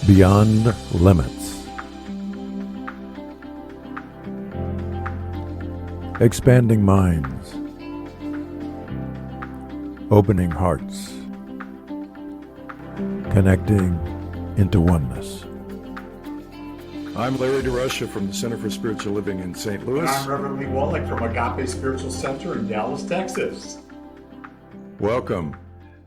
Beyond limits. Expanding minds. Opening hearts. Connecting into oneness. I'm Larry DeRusha from the Center for Spiritual Living in St. Louis. And I'm Reverend Lee Wallach from Agape Spiritual Center in Dallas, Texas. Welcome.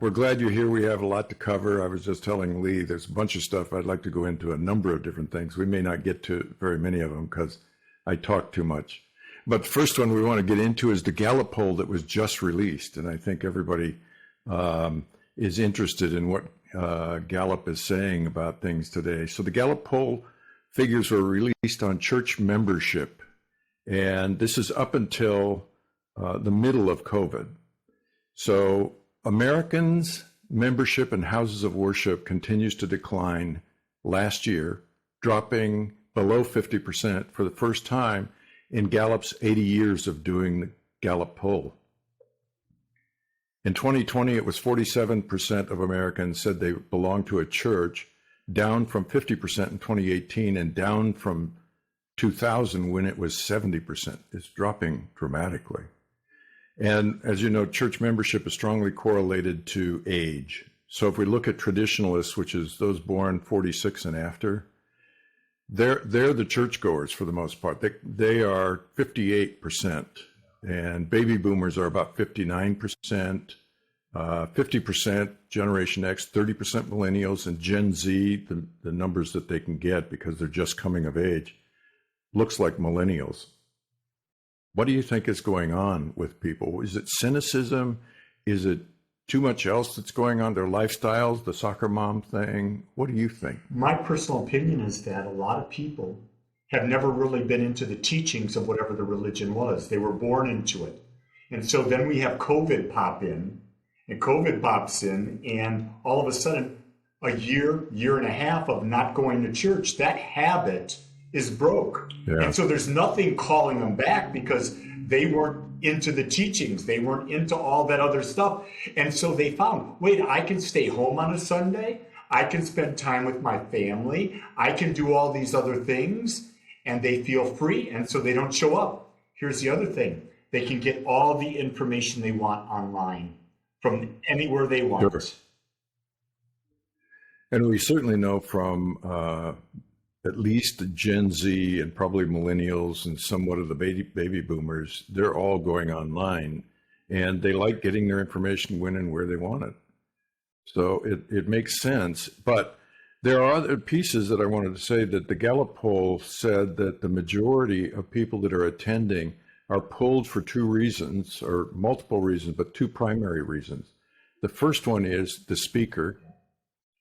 We're glad you're here. We have a lot to cover. I was just telling Lee there's a bunch of stuff. I'd like to go into a number of different things. We may not get to very many of them because I talk too much. But the first one we want to get into is the Gallup poll that was just released. And I think everybody is interested in what Gallup is saying about things today. So the Gallup poll figures were released on church membership. And this is up until the middle of COVID. So Americans' membership in houses of worship continues to decline last year, dropping below 50% for the first time in Gallup's 80 years of doing the Gallup poll. In 2020, it was 47% of Americans said they belonged to a church, down from 50% in 2018 and down from 2000 when it was 70%. It's dropping dramatically. And as you know, church membership is strongly correlated to age. So if we look at traditionalists, which is those born 46 and after, they're the churchgoers for the most part. They are 58%, and baby boomers are about 59%, 50% Generation X, 30% millennials, and Gen Z, the numbers that they can get because they're just coming of age, looks like millennials. What do you think is going on with people? Is it cynicism? Is it too much else that's going on? Their lifestyles, the soccer mom thing? What do you think? My personal opinion is that a lot of people have never really been into the teachings of whatever the religion was. They were born into it. And so then we have COVID pop in, and COVID pops in, and all of a sudden, a year and a half of not going to church, that habit is broke. Yeah. And so there's nothing calling them back because they weren't into the teachings. They weren't into all that other stuff. And so they found, wait, I can stay home on a Sunday. I can spend time with my family. I can do all these other things, and they feel free. And so they don't show up. Here's the other thing. They can get all the information they want online from anywhere they want. Sure. And we certainly know from at least the Gen Z and probably millennials and somewhat of the baby boomers, they're all going online, and they like getting their information when and where they want it. So it makes sense. But there are other pieces that I wanted to say. That the Gallup poll said that the majority of people that are attending are pulled for two reasons, or multiple reasons, but two primary reasons. The first one is the speaker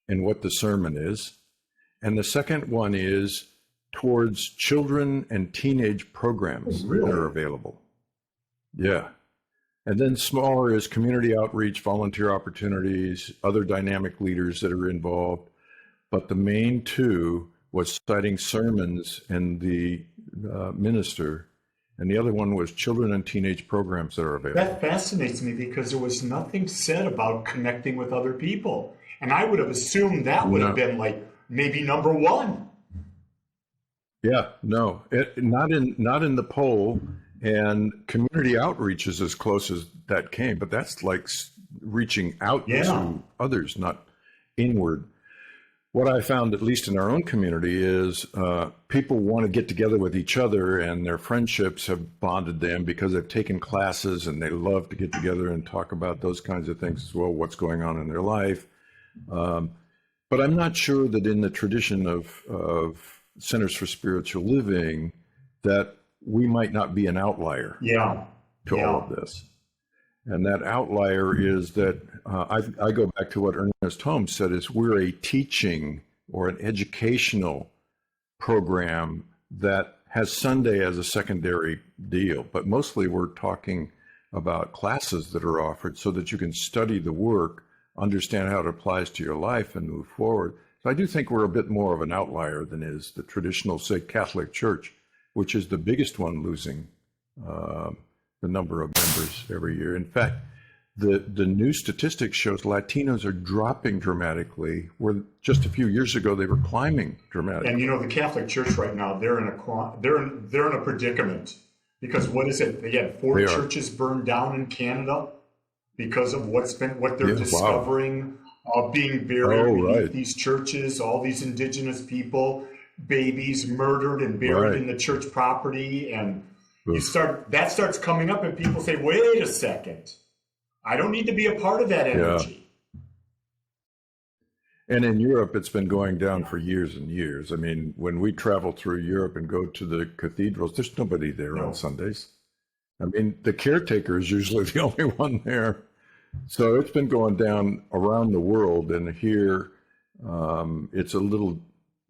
and what the sermon is. And the second one is towards children and teenage programs that are available. Yeah. And then smaller is community outreach, volunteer opportunities, other dynamic leaders that are involved. But the main two was citing sermons and the minister. And the other one was children and teenage programs that are available. That fascinates me because there was nothing said about connecting with other people. And I would have assumed that would have been like, maybe number one. Yeah, no, not in the poll, and community outreach is as close as that came, but that's like reaching out to others, not inward. What I found, at least in our own community, is people want to get together with each other, and their friendships have bonded them because they've taken classes and they love to get together and talk about those kinds of things as well, what's going on in their life. But I'm not sure that in the tradition of Centers for Spiritual Living that we might not be an outlier to all of this. And that outlier is that I go back to what Ernest Holmes said, is we're a teaching or an educational program that has Sunday as a secondary deal. But mostly we're talking about classes that are offered so that you can study the work, understand how it applies to your life, and move forward. So I do think we're a bit more of an outlier than is the traditional, say, Catholic Church, which is the biggest one losing the number of members every year. In fact, the new statistics shows Latinos are dropping dramatically, where just a few years ago they were climbing dramatically. And you know, the Catholic Church right now, they're in a predicament because what is it? They had four churches burned down in Canada because of what they're discovering being buried beneath these churches, all these indigenous people, babies murdered and buried in the church property. And that starts coming up and people say, wait a second, I don't need to be a part of that energy. And in Europe, it's been going down for years and years. I mean, when we travel through Europe and go to the cathedrals, there's nobody there on Sundays. I mean, the caretaker is usually the only one there. So it's been going down around the world, and here it's a little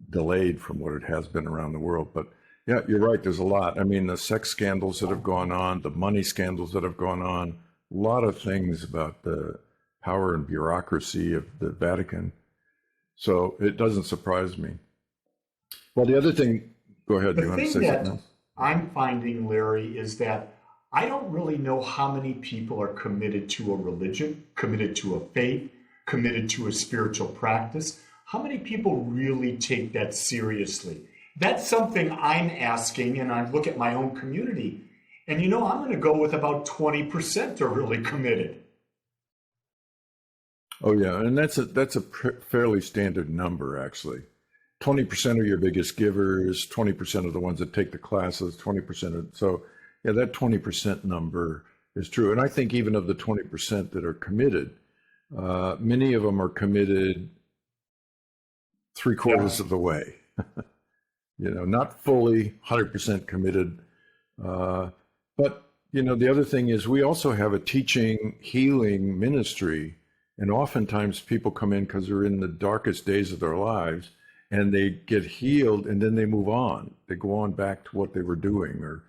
delayed from what it has been around the world. But yeah, you're right, there's a lot. I mean, the sex scandals that have gone on, the money scandals that have gone on, a lot of things about the power and bureaucracy of the Vatican. So it doesn't surprise me. Well, the other thing, go ahead. You want to say something else? I'm finding, Larry, is that I don't really know how many people are committed to a religion, committed to a faith, committed to a spiritual practice. How many people really take that seriously? That's something I'm asking, and I look at my own community. And you know, I'm going to go with about 20% are really committed. Oh yeah, and that's a fairly standard number, actually. 20% are your biggest givers, 20% are the ones that take the classes, 20% are, so yeah, that 20% number is true. And I think even of the 20% that are committed, many of them are committed 3/4 of the way. You know, not fully 100% committed. But, you know, the other thing is we also have a teaching, healing ministry. And oftentimes people come in because they're in the darkest days of their lives and they get healed and then they move on. They go on back to what they were doing or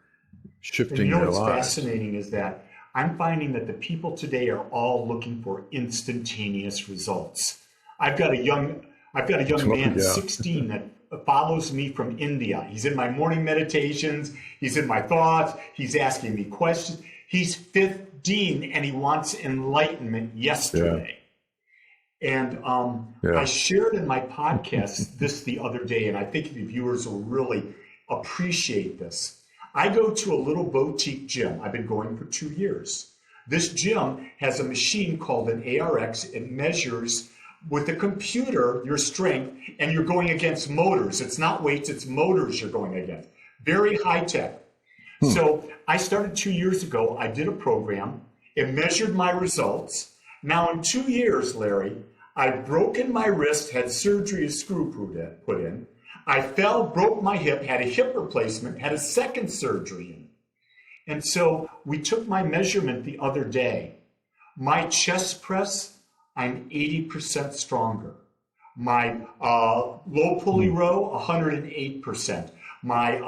shifting their lives. You know what's fascinating is that I'm finding that the people today are all looking for instantaneous results. I've got a young man, 16, that follows me from India. He's in my morning meditations. He's in my thoughts. He's asking me questions. He's 15 and he wants enlightenment yesterday. And I shared in my podcast this the other day, and I think the viewers will really appreciate this. I go to a little boutique gym. I've been going for 2 years. This gym has a machine called an ARX. It measures with a computer your strength, and you're going against motors. It's not weights, it's motors you're going against. Very high tech. So I started 2 years ago. I did a program. It measured my results. Now in 2 years, Larry, I've broken my wrist, had surgery, a screw put in. I fell, broke my hip, had a hip replacement, had a second surgery in. And so we took my measurement the other day. My chest press, I'm 80% stronger. My low pulley row, 108%. My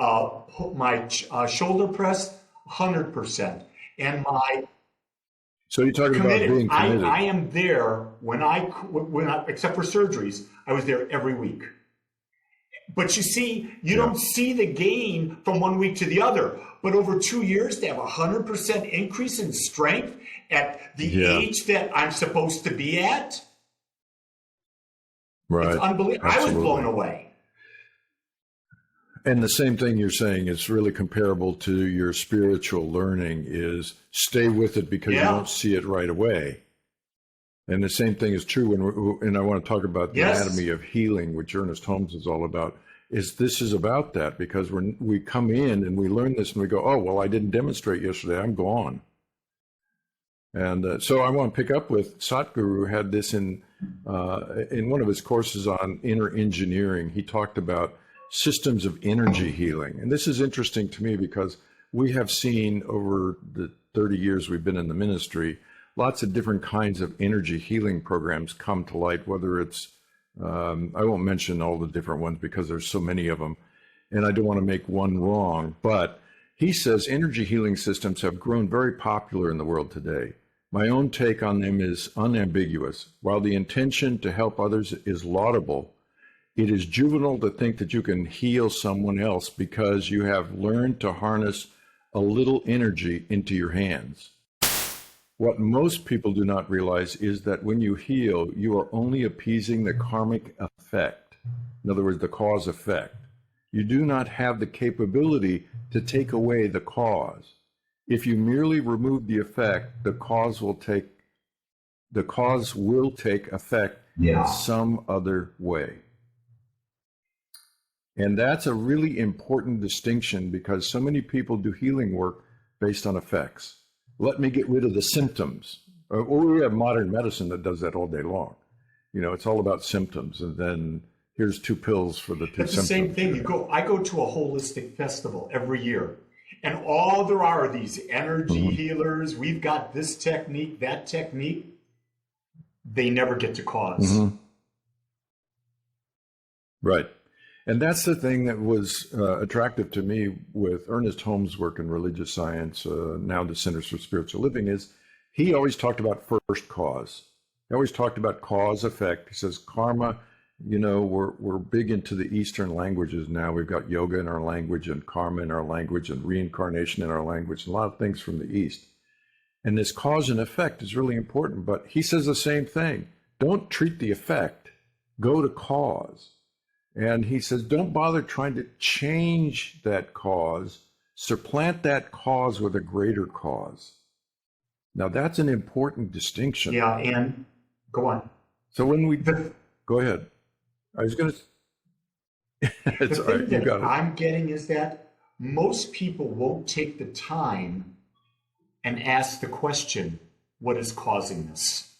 shoulder press, 100%. And my So you're talking about being committed. I am there when I, except for surgeries, I was there every week. But you see, you don't see the gain from 1 week to the other. But over 2 years, to have 100% increase in strength at the age that I'm supposed to be at, it's unbelievable. I was blown away. And the same thing you're saying is really comparable to your spiritual learning is stay with it because you don't see it right away. And the same thing is true and I want to talk about the anatomy of healing, which Ernest Holmes is all about, this is about that because when we come in and we learn this and we go, oh, well, I didn't demonstrate yesterday, I'm gone. And so I want to pick up with Satguru had this in one of his courses on inner engineering. He talked about systems of energy healing. And this is interesting to me because we have seen over the 30 years we've been in the ministry, lots of different kinds of energy healing programs come to light, whether it's, I won't mention all the different ones because there's so many of them, and I don't want to make one wrong, but he says energy healing systems have grown very popular in the world today. My own take on them is unambiguous. While the intention to help others is laudable, it is juvenile to think that you can heal someone else because you have learned to harness a little energy into your hands. What most people do not realize is that when you heal, you are only appeasing the karmic effect. In other words, the cause effect. You do not have the capability to take away the cause. If you merely remove the effect, the cause will take effect in some other way. And that's a really important distinction because so many people do healing work based on effects. Let me get rid of the symptoms. Or we have modern medicine that does that all day long. You know, it's all about symptoms, and then here's 2 pills for the 2 It's symptoms. the same thing. I go to a holistic festival every year, and all there are these energy healers. We've got this technique, that technique. They never get to cause. Right. And that's the thing that was attractive to me with Ernest Holmes' work in religious science, now the Centers for Spiritual Living, is he always talked about first cause. He always talked about cause effect. He says karma, you know, we're big into the Eastern languages now. We've got yoga in our language and karma in our language and reincarnation in our language, and a lot of things from the East. And this cause and effect is really important. But he says the same thing. Don't treat the effect. Go to cause. And he says, don't bother trying to change that cause. Supplant that cause with a greater cause. Now, that's an important distinction. Yeah, and go on. So when we go ahead. I was going to. It's all right. You got it. I'm getting is that most people won't take the time and ask the question, what is causing this?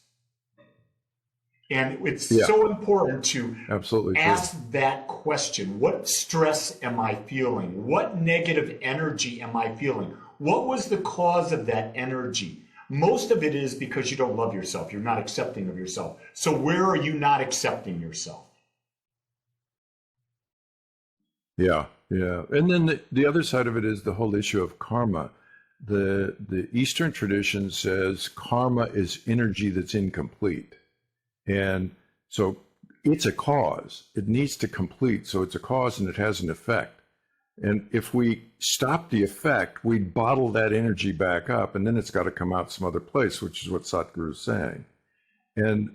And it's so important to absolutely ask that question. What stress am I feeling? What negative energy am I feeling? What was the cause of that energy? Most of it is because you don't love yourself. You're not accepting of yourself. So where are you not accepting yourself? Yeah. And then the other side of it is the whole issue of karma. The Eastern tradition says karma is energy that's incomplete. And so it's a cause. It needs to complete. So it's a cause and it has an effect. And if we stop the effect, we bottle that energy back up, and then it's got to come out some other place, which is what Satguru is saying. And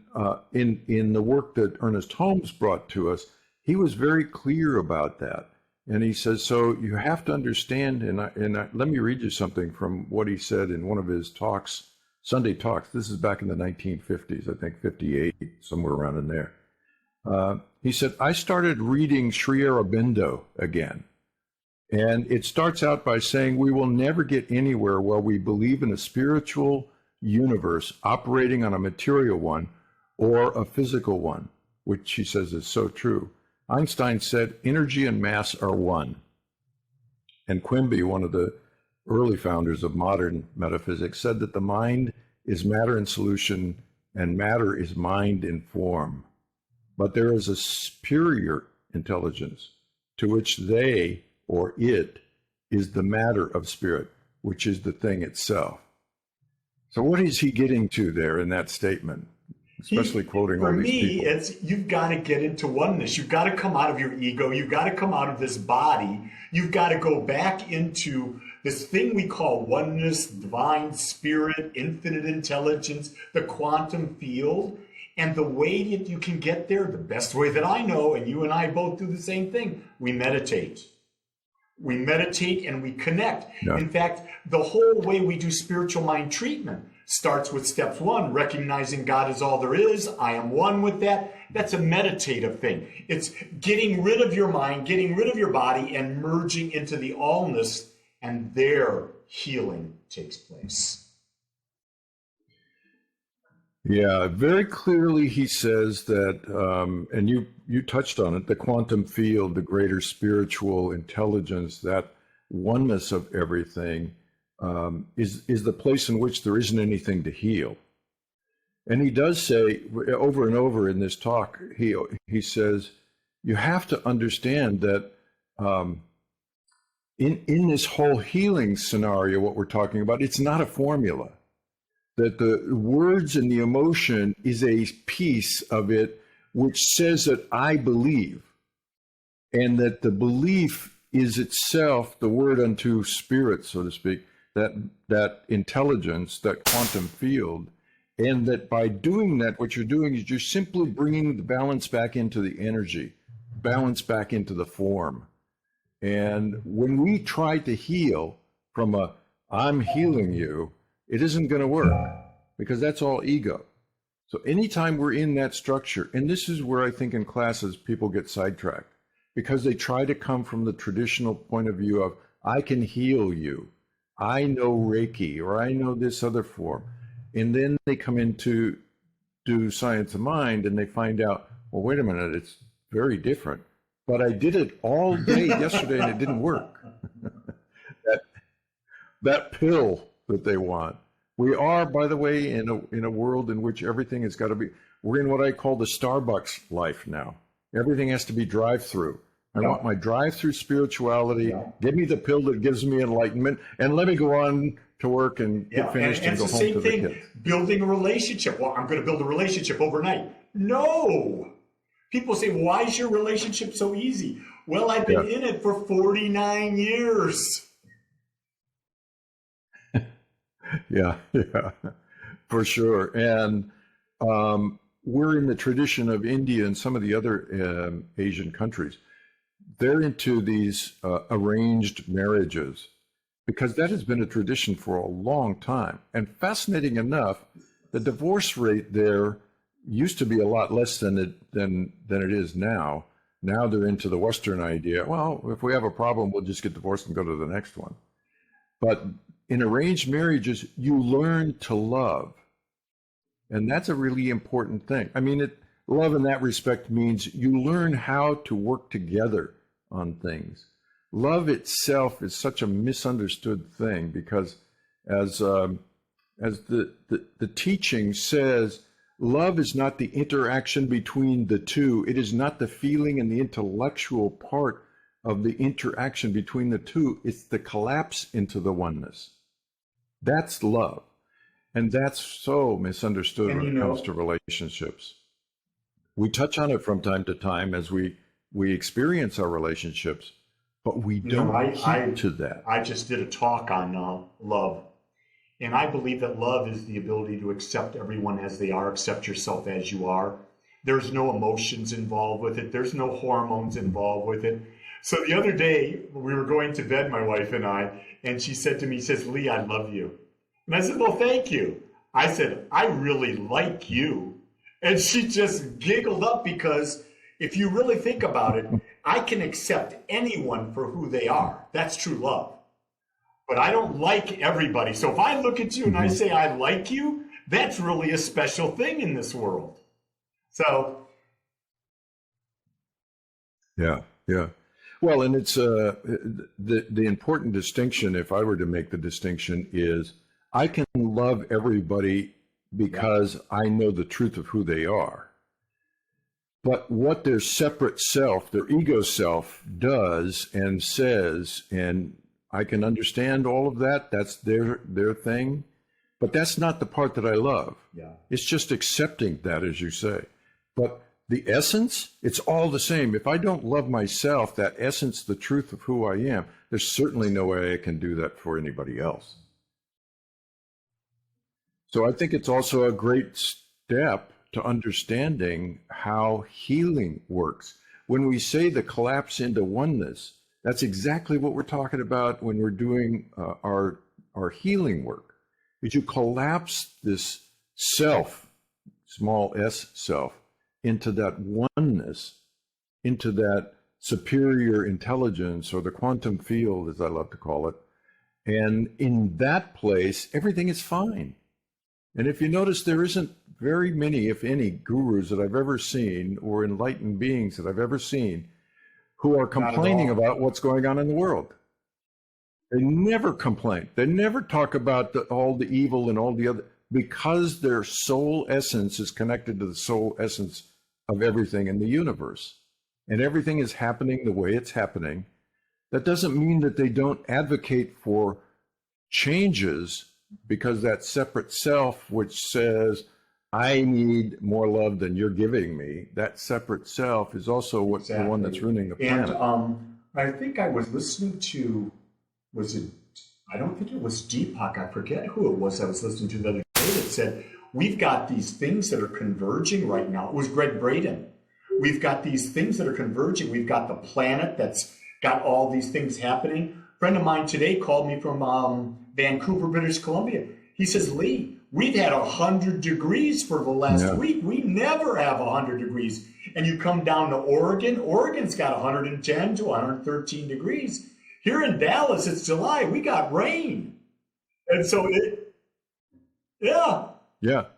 in the work that Ernest Holmes brought to us, he was very clear about that. And he says, so you have to understand, let me read you something from what he said in one of his talks, Sunday talks. This is back in the 1950s, I think 58, somewhere around in there. He said, I started reading Sri Aurobindo again. And it starts out by saying, we will never get anywhere while we believe in a spiritual universe operating on a material one or a physical one, which he says is so true. Einstein said, energy and mass are one. And Quimby, one of the early founders of modern metaphysics, said that the mind is matter in solution and matter is mind in form. But there is a superior intelligence to which they, or it, is the matter of spirit, which is the thing itself. So what is he getting to there in that statement? Especially quoting all these people. For me, it's you've got to get into oneness. You've got to come out of your ego. You've got to come out of this body. You've got to go back into this thing we call oneness, divine spirit, infinite intelligence, the quantum field. And the way that you can get there, the best way that I know, and you and I both do the same thing, we meditate. We meditate and we connect. Yeah. In fact, the whole way we do spiritual mind treatment starts with steps 1, recognizing God is all there is. I am one with that. That's a meditative thing. It's getting rid of your mind, getting rid of your body, and merging into the allness, and there healing takes place. Yeah, very clearly he says that, and you touched on it, the quantum field, the greater spiritual intelligence, that oneness of everything is the place in which there isn't anything to heal. And he does say over and over in this talk, he says, you have to understand that in this whole healing scenario, what we're talking about, it's not a formula. That the words and the emotion is a piece of it which says that I believe, and that the belief is itself the word unto spirit, so to speak, that that intelligence, that quantum field, and that by doing that, what you're doing is you're simply bringing the balance back into the energy, balance back into the form. And when we try to heal from a I'm healing you, it isn't going to work because that's all ego. So anytime we're in that structure, and this is where I think in classes people get sidetracked because they try to come from the traditional point of view of I can heal you, I know Reiki, or I know this other form. And then they come into do science of mind and they find out, well, wait a minute, it's very different. But I did it all day yesterday and it didn't work. that that pill that they want. We are, by the way, in a world in which everything has got to be. We're in what I call the Starbucks life now. Everything has to be drive-through. I want my drive-through spirituality. Yeah. Give me the pill that gives me enlightenment, and let me go on to work and get finished and go home to the kids. It's the same thing. Building a relationship. Well, I'm going to build a relationship overnight. No. People say, why is your relationship so easy? Well, I've been in it for 49 years. Yeah, for sure. And we're in the tradition of India and some of the other Asian countries. They're into these arranged marriages because that has been a tradition for a long time. And fascinating enough, the divorce rate there used to be a lot less than it is now. Now they're into the Western idea. Well, if we have a problem, we'll just get divorced and go to the next one. But in arranged marriages, you learn to love. And that's a really important thing. I mean, love in that respect means you learn how to work together on things. Love itself is such a misunderstood thing because as the teaching says, love is not the interaction between the two. It is not the feeling and the intellectual part of the interaction between the two. It's the collapse into the oneness. That's love. And that's so misunderstood when it comes to relationships. We touch on it from time to time as we experience our relationships, but we don't keep to that. I just did a talk on love. And I believe that love is the ability to accept everyone as they are, accept yourself as you are. There's no emotions involved with it. There's no hormones involved with it. So the other day, we were going to bed, my wife and I, and she said to me, Lee, I love you. And I said, well, thank you. I said, I really like you. And she just giggled up because if you really think about it, I can accept anyone for who they are. That's true love. But I don't like everybody. So if I look at you and I say I like you, that's really a special thing in this world. So. Yeah. Well, and it's the important distinction, if I were to make the distinction, is I can love everybody because I know the truth of who they are. But what their separate self, their ego self does and says, and I can understand all of that, that's their thing, but that's not the part that I love. Yeah. It's just accepting that, as you say. But the essence, it's all the same. If I don't love myself, that essence, the truth of who I am, there's certainly no way I can do that for anybody else. So I think it's also a great step to understanding how healing works. When we say the collapse into oneness, that's exactly what we're talking about when we're doing our healing work. Is you collapse this self, small s self, into that oneness, into that superior intelligence or the quantum field, as I love to call it. And in that place, everything is fine. And if you notice, there isn't very many, if any, gurus that I've ever seen or enlightened beings that I've ever seen who are complaining about what's going on in the world. They never complain. They never talk about all the evil and all the other, because their soul essence is connected to the soul essence of everything in the universe. And everything is happening the way it's happening. That doesn't mean that they don't advocate for changes, because that separate self, which says, I need more love than you're giving me, that separate self is also what's the one that's ruining the planet. And I think I was listening to, was it I don't think it was Deepak. I forget who it was I was listening to the other day that said, we've got these things that are converging right now. It was Greg Braden. We've got these things that are converging. We've got the planet that's got all these things happening. A friend of mine today called me from Vancouver, British Columbia. He says, Lee, we've had 100 degrees for the last week. We never have 100 degrees. And you come down to Oregon. Oregon's got 110 to 113 degrees. Here in Dallas, it's July. We got rain. And so Yeah,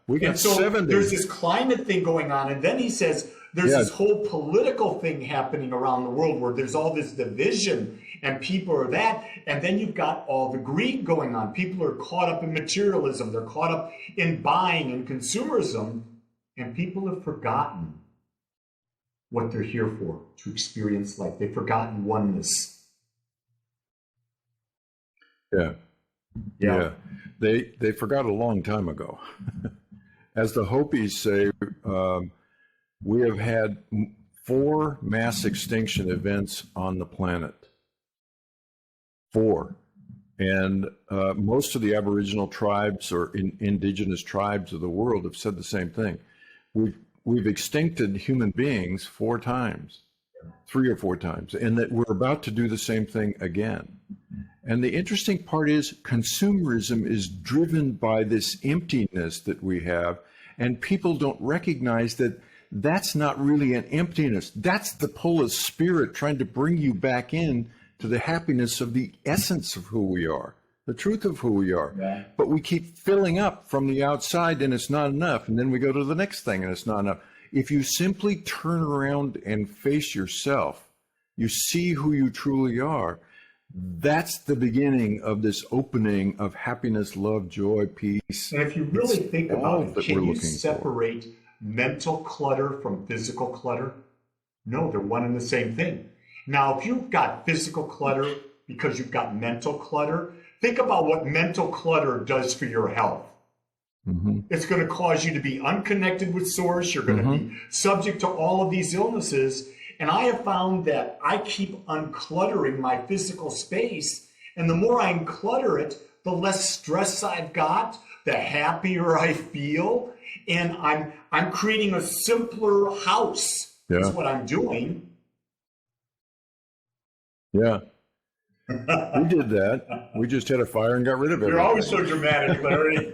we got and so 70. there's this climate thing going on. And then he says there's this whole political thing happening around the world where there's all this division and people are that. And then you've got all the greed going on. People are caught up in materialism. They're caught up in buying and consumerism. And people have forgotten what they're here for, to experience life. They've forgotten oneness. Yeah. They forgot a long time ago. As the Hopis say, we have had 4 mass extinction events on the planet. 4. And most of the Aboriginal tribes or indigenous tribes of the world have said the same thing. We've extincted human beings 4 times, 3 or 4 times, and that we're about to do the same thing again. And the interesting part is consumerism is driven by this emptiness that we have, and people don't recognize that that's not really an emptiness. That's the pull of spirit trying to bring you back in to the happiness of the essence of who we are, the truth of who we are. Yeah. But we keep filling up from the outside and it's not enough. And then we go to the next thing and it's not enough. If you simply turn around and face yourself, you see who you truly are. That's the beginning of this opening of happiness, love, joy, peace. And if you really think about it, can you separate for. mental clutter from physical clutter? No, they're one and the same thing. Now, if you've got physical clutter because you've got mental clutter, think about what mental clutter does for your health. Mm-hmm. It's going to cause you to be unconnected with source. You're going to be subject to all of these illnesses. And I have found that I keep uncluttering my physical space. And the more I unclutter it, the less stress I've got, the happier I feel. And I'm creating a simpler house. Yeah. That's what I'm doing. Yeah. We did that. We just had a fire and got rid of it. You're always so dramatic, Larry.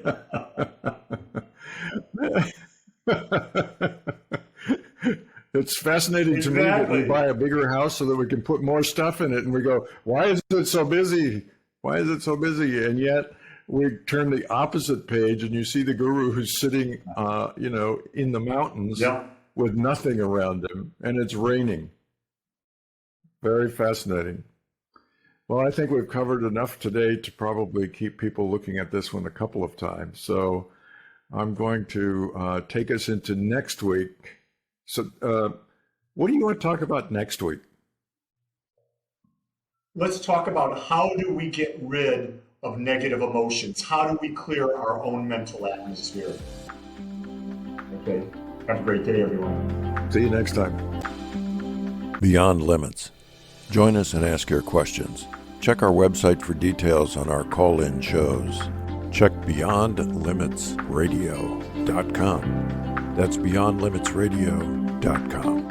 It's fascinating to me that we buy a bigger house so that we can put more stuff in it, and we go, why is it so busy? Why is it so busy? And yet we turn the opposite page and you see the guru who's sitting, in the mountains with nothing around him, and it's raining. Very fascinating. Well, I think we've covered enough today to probably keep people looking at this one a couple of times. So I'm going to take us into next week. So what do you want to talk about next week? Let's talk about how do we get rid of negative emotions? How do we clear our own mental atmosphere? Okay. Have a great day, everyone. See you next time. Beyond Limits. Join us and ask your questions. Check our website for details on our call-in shows. Check beyondlimitsradio.com. That's beyondlimitsradio.com.